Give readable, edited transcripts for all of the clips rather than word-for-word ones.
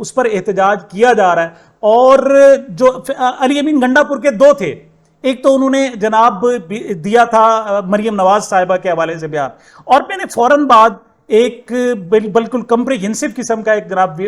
اس پر احتجاج کیا جا رہا ہے. اور جو علی امین گنڈا پور کے دو تھے, ایک تو انہوں نے جناب دیا تھا مریم نواز صاحبہ کے حوالے سے بیان, اور میں نے فوراً بعد ایک بالکل کمپریہنسو قسم کا ایک جناب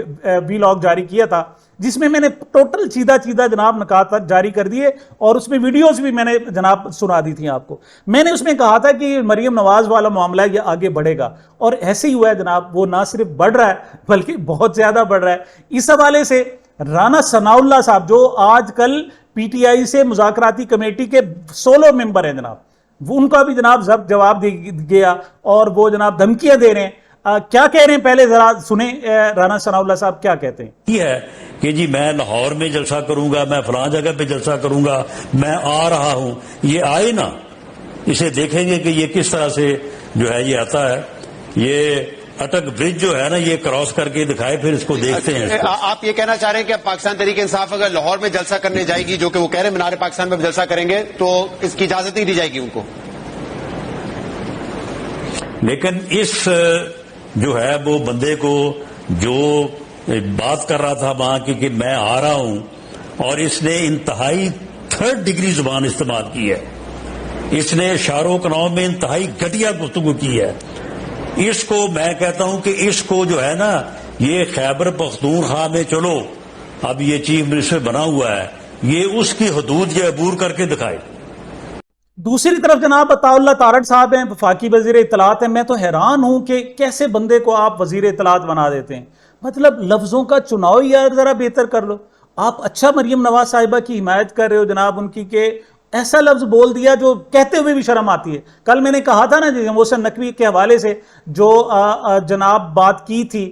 ویلاگ جاری کیا تھا, جس میں نے ٹوٹل چیدہ جناب نکات جاری کر دیے, اور اس میں ویڈیوز بھی میں نے جناب سنا دی تھی آپ کو. میں نے اس میں کہا تھا کہ مریم نواز والا معاملہ یہ آگے بڑھے گا, اور ایسے ہی ہوا ہے جناب, وہ نہ صرف بڑھ رہا ہے بلکہ بہت زیادہ بڑھ رہا ہے. اس حوالے سے رانا ثناء اللہ صاحب, جو آج کل پی ٹی آئی سے مذاکراتی کمیٹی کے سولو ممبر ہیں جناب, ان کا بھی جناب جواب دے گیا, اور وہ جناب دھمکیاں دے رہے ہیں. کیا کہہ رہے ہیں پہلے ذرا سنیں رانا ثناء اللہ صاحب کیا کہتے ہیں. یہ ہے کہ جی میں لاہور میں جلسہ کروں گا, میں فلاں جگہ پہ جلسہ کروں گا, میں آ رہا ہوں. یہ آئے نا, اسے دیکھیں گے کہ یہ کس طرح سے جو ہے یہ آتا ہے. یہ اٹک برج جو ہے نا, یہ کراس کر کے دکھائے, پھر اس کو دیکھتے ہیں. آپ یہ کہنا چاہ رہے ہیں کہ پاکستان تحریک انصاف اگر لاہور میں جلسہ کرنے جائے گی, جو کہ وہ کہہ رہے ہیں مینار پاکستان میں جلسہ کریں گے, تو اس کی اجازت نہیں دی جائے گی ان کو؟ لیکن اس جو ہے وہ بندے کو جو بات کر رہا تھا وہاں کی کہ میں آ رہا ہوں, اور اس نے انتہائی 3rd ڈگری زبان استعمال کی ہے. اس نے اشاروں کناؤں میں انتہائی گھٹیا گفتگو کی ہے. اس کو میں کہتا ہوں کہ اس کو جو ہے نا, یہ خیبر پختونخوا میں چلو, اب یہ چیف منسٹر بنا ہوا ہے, یہ اس کی حدود یہ عبور کر کے دکھائے. دوسری طرف جناب عطا اللہ تارڑ صاحب ہیں, وفاقی وزیر اطلاعات ہیں. میں تو حیران ہوں کہ کیسے بندے کو آپ وزیر اطلاعات بنا دیتے ہیں. مطلب لفظوں کا چناؤ یار ذرا بہتر کر لو. آپ اچھا مریم نواز صاحبہ کی حمایت کر رہے ہو جناب ان کی, کہ ایسا لفظ بول دیا جو کہتے ہوئے بھی شرم آتی ہے. کل میں نے کہا تھا نا جی محسن نقوی کے حوالے سے جو جناب بات کی تھی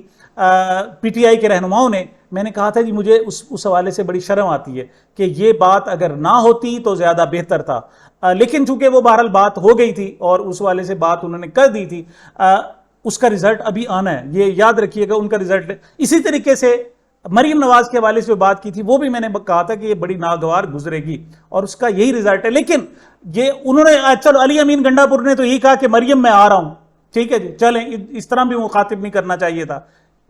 پی ٹی آئی کے رہنماؤں نے, میں نے کہا تھا جی مجھے اس حوالے سے بڑی شرم آتی ہے کہ یہ بات اگر نہ ہوتی تو زیادہ بہتر تھا. لیکن چونکہ وہ بہرحال بات ہو گئی تھی اور اس حوالے سے بات انہوں نے کر دی تھی, اس کا رزلٹ ابھی آنا ہے, یہ یاد رکھیے گا ان کا رزلٹ. اسی طریقے سے مریم نواز کے حوالے سے جو بات کی تھی وہ بھی میں نے کہا تھا کہ یہ بڑی ناگوار گزرے گی, اور اس کا یہی رزلٹ ہے. لیکن یہ انہوں نے, چلو علی امین گنڈا پور نے تو یہی کہا کہ مریم میں آ رہا ہوں, ٹھیک ہے جی چلیں, اس طرح بھی مخاطب نہیں کرنا چاہیے تھا,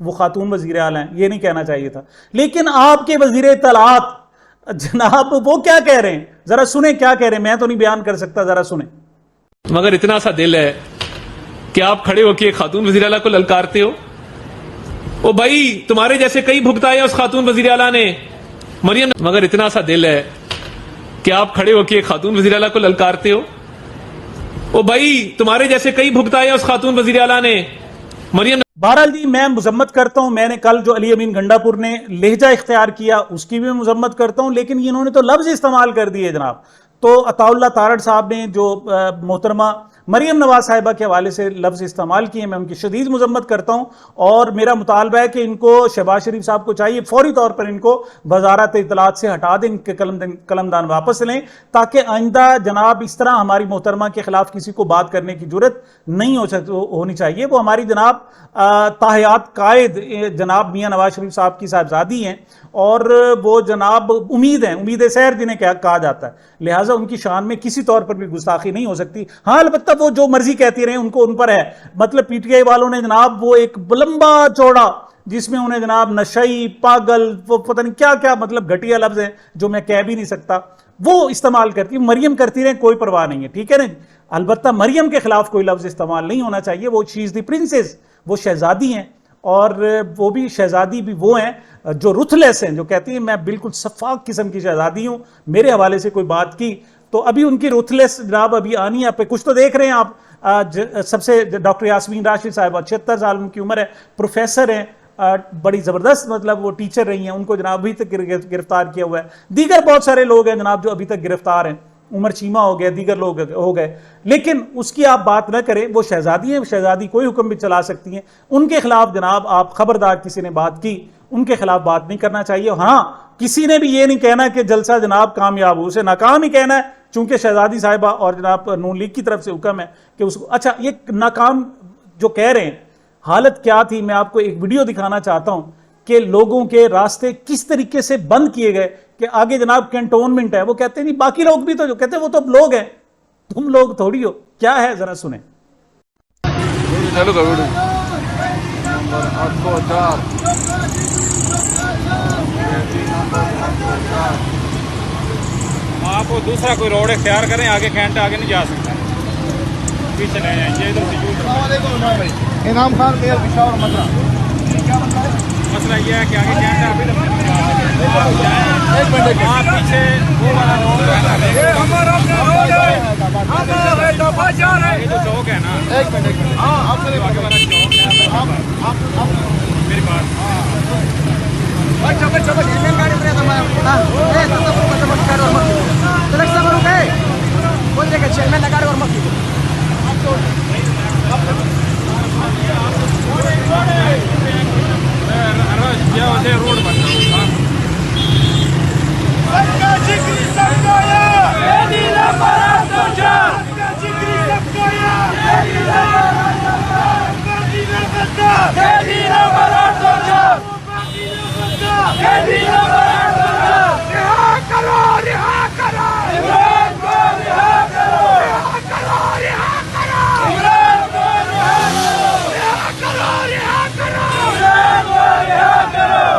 وہ خاتون وزیر اعلیٰ ہیں, یہ نہیں کہنا چاہیے تھا. لیکن آپ کے وزیر اطلاعات جناب وہ کیا کہہ رہے ہیں, ذرا سنیں کیا کہہ رہے ہیں. میں تو نہیں بیان کر سکتا, ذرا سنیں. مگر اتنا سا دل ہے کہ آپ کھڑے ہو کے خاتون وزیر اعلیٰ کو للکارتے ہو. او بھائی تمہارے جیسے کئی بھگتائے اس خاتون وزیر اعلیٰ نے مریم. مگر اتنا سا دل ہے کہ آپ کھڑے ہو کے خاتون وزیر اعلیٰ کو للکارتے ہو. او بھائی تمہارے جیسے کئی بھگتائے اس خاتون وزیر اعلیٰ نے مریم. بہرحال جی میں مذمت کرتا ہوں, میں نے کل جو علی امین گنڈا پور نے لہجہ اختیار کیا اس کی بھی مذمت کرتا ہوں, لیکن انہوں نے تو لفظ استعمال کر دیے جناب. تو عطا اللہ تارڑ صاحب نے جو محترمہ مریم نواز صاحبہ کے حوالے سے لفظ استعمال کیے, میں ان کی شدید مذمت کرتا ہوں, اور میرا مطالبہ ہے کہ ان کو شہباز شریف صاحب کو چاہیے فوری طور پر ان کو وزارت اطلاعات سے ہٹا دیں, ان کے قلمدان واپس لیں, تاکہ آئندہ جناب اس طرح ہماری محترمہ کے خلاف کسی کو بات کرنے کی جرت نہیں ہونی چاہیے. وہ ہماری جناب تاحیات قائد جناب میاں نواز شریف صاحب کی صاحبزادی ہیں, اور وہ جناب امید سیر جنہیں کہا جاتا ہے, لہٰذا ان کی شان میں کسی طور پر بھی گستاخی نہیں ہو سکتی. ہاں البتہ وہ جو مرضی کہتی رہے ان پر ہے. مطلب پی ٹی آئی والوں نے جناب وہ ایک لمبا چوڑا جس میں انہیں جناب نشئی, پاگل, وہ پتہ نہیں کیا کیا مطلب گھٹیا لفظ ہیں جو میں کہہ بھی نہیں سکتا, وہ استعمال کرتی. مریم کرتی رہے, کوئی پرواہ نہیں ہے, ٹھیک ہے نا. البتہ مریم کے خلاف کوئی لفظ استعمال نہیں ہونا چاہیے. وہ شی از دی پرنسس, وہ شہزادی ہیں, اور وہ بھی شہزادی بھی وہ ہیں جو رتھلیس ہیں, جو کہتی ہیں میں بالکل شفاف قسم کی شہزادی ہوں, میرے حوالے سے کوئی بات کی تو ابھی ان کی رتھلیس جناب ابھی آنی ہے. آپ کچھ تو دیکھ رہے ہیں آپ, سب سے ڈاکٹر یاسمین راشد صاحبہ 76 سال ان کی عمر ہے, پروفیسر ہیں, بڑی زبردست مطلب وہ ٹیچر رہی ہیں, ان کو جناب ابھی تک گرفتار کیا ہوا ہے. دیگر بہت سارے لوگ ہیں جناب جو ابھی تک گرفتار ہیں, عمر چیمہ ہو گیا, دیگر لوگ ہو گئے, لیکن اس کی آپ بات نہ کریں. وہ شہزادی ہیں, شہزادی کوئی حکم بھی چلا سکتی ہیں. ان کے خلاف جناب آپ خبردار, کسی نے بات کی ان کے خلاف بات نہیں کرنا چاہیے. ہاں کسی نے بھی یہ نہیں کہنا کہ جلسہ جناب کامیاب ہو, اسے ناکام ہی کہنا ہے, چونکہ شہزادی صاحبہ اور جناب نون لیگ کی طرف سے حکم ہے کہ اس کو. اچھا یہ ناکام جو کہہ رہے ہیں, حالت کیا تھی, میں آپ کو ایک ویڈیو دکھانا چاہتا ہوں کہ لوگوں کے راستے کس طریقے سے بند کیے گئے, کہ آگے جناب کینٹونمنٹ ہے. وہ کہتے ہیں نہیں باقی لوگ بھی تو, جو کہتے ہیں وہ تو لوگ ہیں, تم لوگ تھوڑی ہو. کیا ہے ذرا سنیں. چلو آپ دوسرا کوئی روڈ اختیار کریں, آگے کینٹا آگے نہیں جا سکتا, پیچھے لے جائیں, یہ ادھر سے انعام خان میئر پشاور مدرہ. مسئلہ یہ ہے کہ آگے کینٹا ابھی تک نہیں جا سکتے, آپ پیچھے وہ والا روڈ ہے, یہ جو چوک ہے نا, آگے والا چوک ہے, میری بات روڈ بننا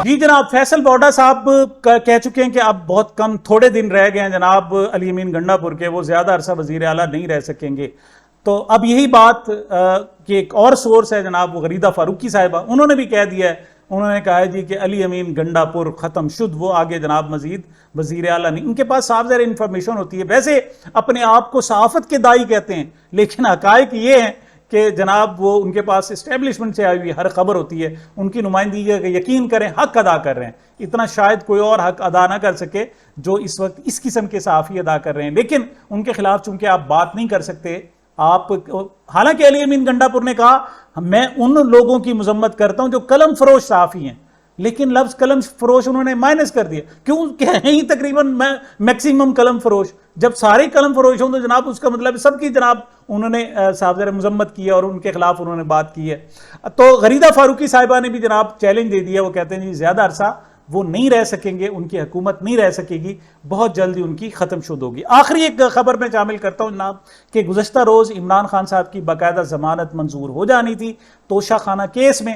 جی جناب, فیصل بوڈا صاحب کہہ چکے ہیں کہ اب بہت کم تھوڑے دن رہ گئے ہیں جناب علی امین گنڈا پور کے, وہ زیادہ عرصہ وزیر اعلیٰ نہیں رہ سکیں گے. تو اب یہی بات کہ ایک اور سورس ہے جناب وہ غریدہ فاروقی صاحبہ, انہوں نے بھی کہہ دیا ہے, انہوں نے کہا ہے جی کہ علی امین گنڈا پور ختم شد, وہ آگے جناب مزید وزیر اعلیٰ نہیں. ان کے پاس صاف ظاہر انفارمیشن ہوتی ہے, ویسے اپنے آپ کو صحافت کے دائی کہتے ہیں, لیکن حقائق یہ ہیں کہ جناب وہ ان کے پاس اسٹیبلشمنٹ سے آئی ہوئی ہر خبر ہوتی ہے, ان کی نمائندگی کہ یقین کریں حق ادا کر رہے ہیں. اتنا شاید کوئی اور حق ادا نہ کر سکے جو اس وقت اس قسم کے صحافی ادا کر رہے ہیں, لیکن ان کے خلاف چونکہ آپ بات نہیں کر سکتے. آپ حالانکہ علی امین گنڈا پور نے کہا میں ان لوگوں کی مذمت کرتا ہوں جو قلم فروش صحافی ہیں, لیکن لفظ قلم فروش انہوں نے مائنس کر دیا. کیوں کہ ہیں ہی تقریباً میکسیمم قلم فروش, جب سارے قلم فروش ہوں تو جناب اس کا مطلب سب کی جناب انہوں نے صاحب ذرا مذمت کی ہے اور ان کے خلاف انہوں نے بات کی ہے. تو غریدہ فاروقی صاحبہ نے بھی جناب چیلنج دے دیا, وہ کہتے ہیں جی زیادہ عرصہ وہ نہیں رہ سکیں گے, ان کی حکومت نہیں رہ سکے گی, بہت جلدی ان کی ختم شد ہوگی. آخری ایک خبر میں شامل کرتا ہوں جناب کہ گزشتہ روز عمران خان صاحب کی باقاعدہ ضمانت منظور ہو جانی تھی توشہ خانہ کیس میں,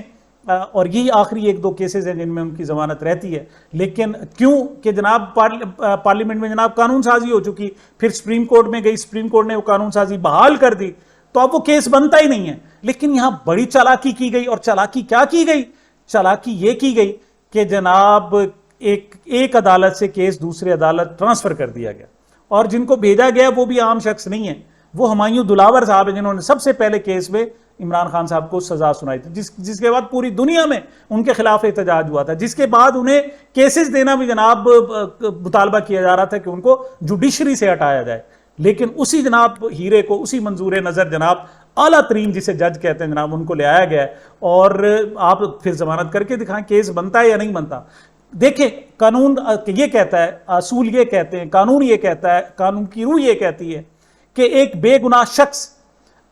اور یہی آخری ایک دو کیسز ہیں جن میں ان کی ضمانت رہتی ہے. لیکن کیوں کہ جناب پارلیمنٹ میں جناب قانون سازی ہو چکی, پھر سپریم کورٹ میں گئی, سپریم کورٹ نے وہ قانون سازی بحال کر دی, تو اب وہ کیس بنتا ہی نہیں ہے. لیکن یہاں بڑی چالاکی کی گئی, اور چالاکی کیا کی گئی؟ چالاکی یہ کی گئی کہ جناب ایک عدالت سے کیس دوسری عدالت ٹرانسفر کر دیا گیا, اور جن کو بھیجا گیا وہ بھی عام شخص نہیں ہے, وہ ہمایوں دلاور صاحب ہیں جنہوں نے سب سے پہلے کیس میں عمران خان صاحب کو سزا سنائی تھی, جس کے بعد پوری دنیا میں ان کے خلاف احتجاج ہوا تھا, جس کے بعد انہیں کیسز دینا بھی جناب مطالبہ کیا جا رہا تھا کہ ان کو جوڈیشری سے ہٹایا جائے. لیکن اسی جناب ہیرے کو, اسی منظور نظر جناب اعلیٰ ترین جسے جج کہتے ہیں جناب, ان کو لے آیا گیا ہے, اور آپ پھر ضمانت کر کے دکھائیں کیس بنتا ہے یا نہیں بنتا. دیکھیں قانون یہ کہتا ہے, اصول یہ کہتے ہیں, قانون یہ کہتا ہے, قانون کی روح یہ کہتی ہے کہ ایک بے گناہ شخص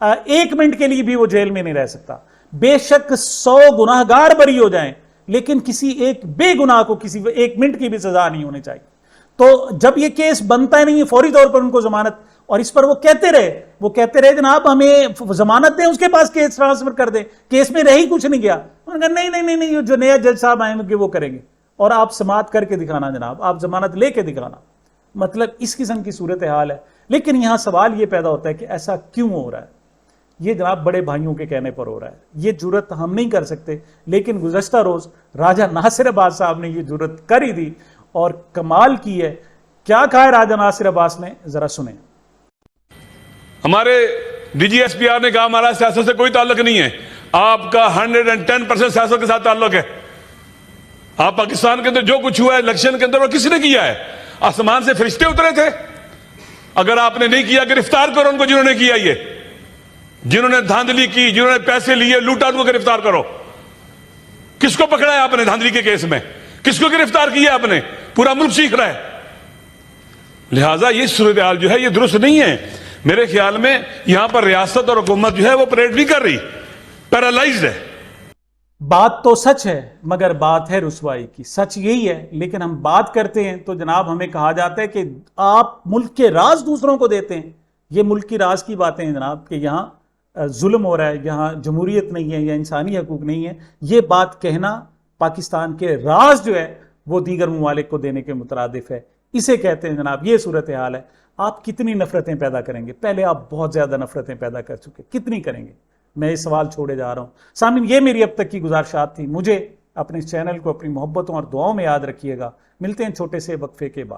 ایک منٹ کے لیے بھی وہ جیل میں نہیں رہ سکتا. بے شک 100 گناہگار بری ہو جائیں, لیکن کسی ایک بے گناہ کو کسی ایک منٹ کی بھی سزا نہیں ہونی چاہیے. تو جب یہ کیس بنتا ہی نہیں ہے فوری طور پر ان کو ضمانت, اور اس پر وہ کہتے رہے جناب ہمیں ضمانت دیں, اس کے پاس کیس ٹرانسفر کر دیں, کیس میں رہ ہی کچھ نہیں گیا. انہوں نے کہا نہیں, جو نیا جج صاحب آئیں گے وہ کریں گے, اور آپ سماعت کر کے دکھانا جناب, آپ ضمانت لے کے دکھانا. مطلب اس قسم کی صورتحال ہے. لیکن یہاں سوال یہ پیدا ہوتا ہے کہ ایسا کیوں ہو رہا ہے؟ یہ جناب بڑے بھائیوں کے کہنے پر ہو رہا ہے, یہ جرت ہم نہیں کر سکتے, لیکن گزشتہ روز راجہ ناصر عباس صاحب نے یہ جرت کر ہی دی اور کمال کی ہے. کیا کہا ہے راجہ ناصر عباس نے, ذرا سنیں. ہمارے D G S P R نے کہا ہمارا سیاست سے کوئی تعلق نہیں ہے, آپ کا 110% سیاست کے ساتھ تعلق ہے. آپ پاکستان کے اندر جو کچھ ہوا ہے الیکشن کے اندر وہ کس نے کیا ہے؟ آسمان سے فرشتے اترے تھے؟ اگر آپ نے نہیں کیا گرفتار کرو ان کو جنہوں نے کیا, یہ جنہوں نے دھاندلی کی, جنہوں نے پیسے لیے لوٹا, ان کو گرفتار کرو. کس کو پکڑا ہے آپ نے دھاندلی کے کیس میں؟ کس کو گرفتار کیا آپ نے؟ پورا ملک سیکھ رہا ہے. لہٰذا یہ صورتحال جو ہے یہ درست نہیں ہے. میرے خیال میں یہاں پر ریاست اور حکومت جو ہے وہ پریڈ نہیں کر رہی, پیرالائزڈ ہے. بات تو سچ ہے مگر بات ہے رسوائی کی. سچ یہی ہے, لیکن ہم بات کرتے ہیں تو جناب ہمیں کہا جاتا ہے کہ آپ ملک کے راز دوسروں کو دیتے ہیں. یہ ملک کی راز کی باتیں ہیں جناب کہ یہاں ظلم ہو رہا ہے, یہاں جمہوریت نہیں ہے یا انسانی حقوق نہیں ہے. یہ بات کہنا پاکستان کے راز جو ہے وہ دیگر ممالک کو دینے کے مترادف ہے. اسے کہتے ہیں جناب یہ صورتحال ہے. آپ کتنی نفرتیں پیدا کریں گے؟ پہلے آپ بہت زیادہ نفرتیں پیدا کر چکے, کتنی کریں گے؟ میں یہ سوال چھوڑے جا رہا ہوں. سامعین یہ میری اب تک کی گزارشات تھی. مجھے اپنے اس چینل کو اپنی محبتوں اور دعاؤں میں یاد رکھیے گا. ملتے ہیں چھوٹے سے وقفے کے بعد.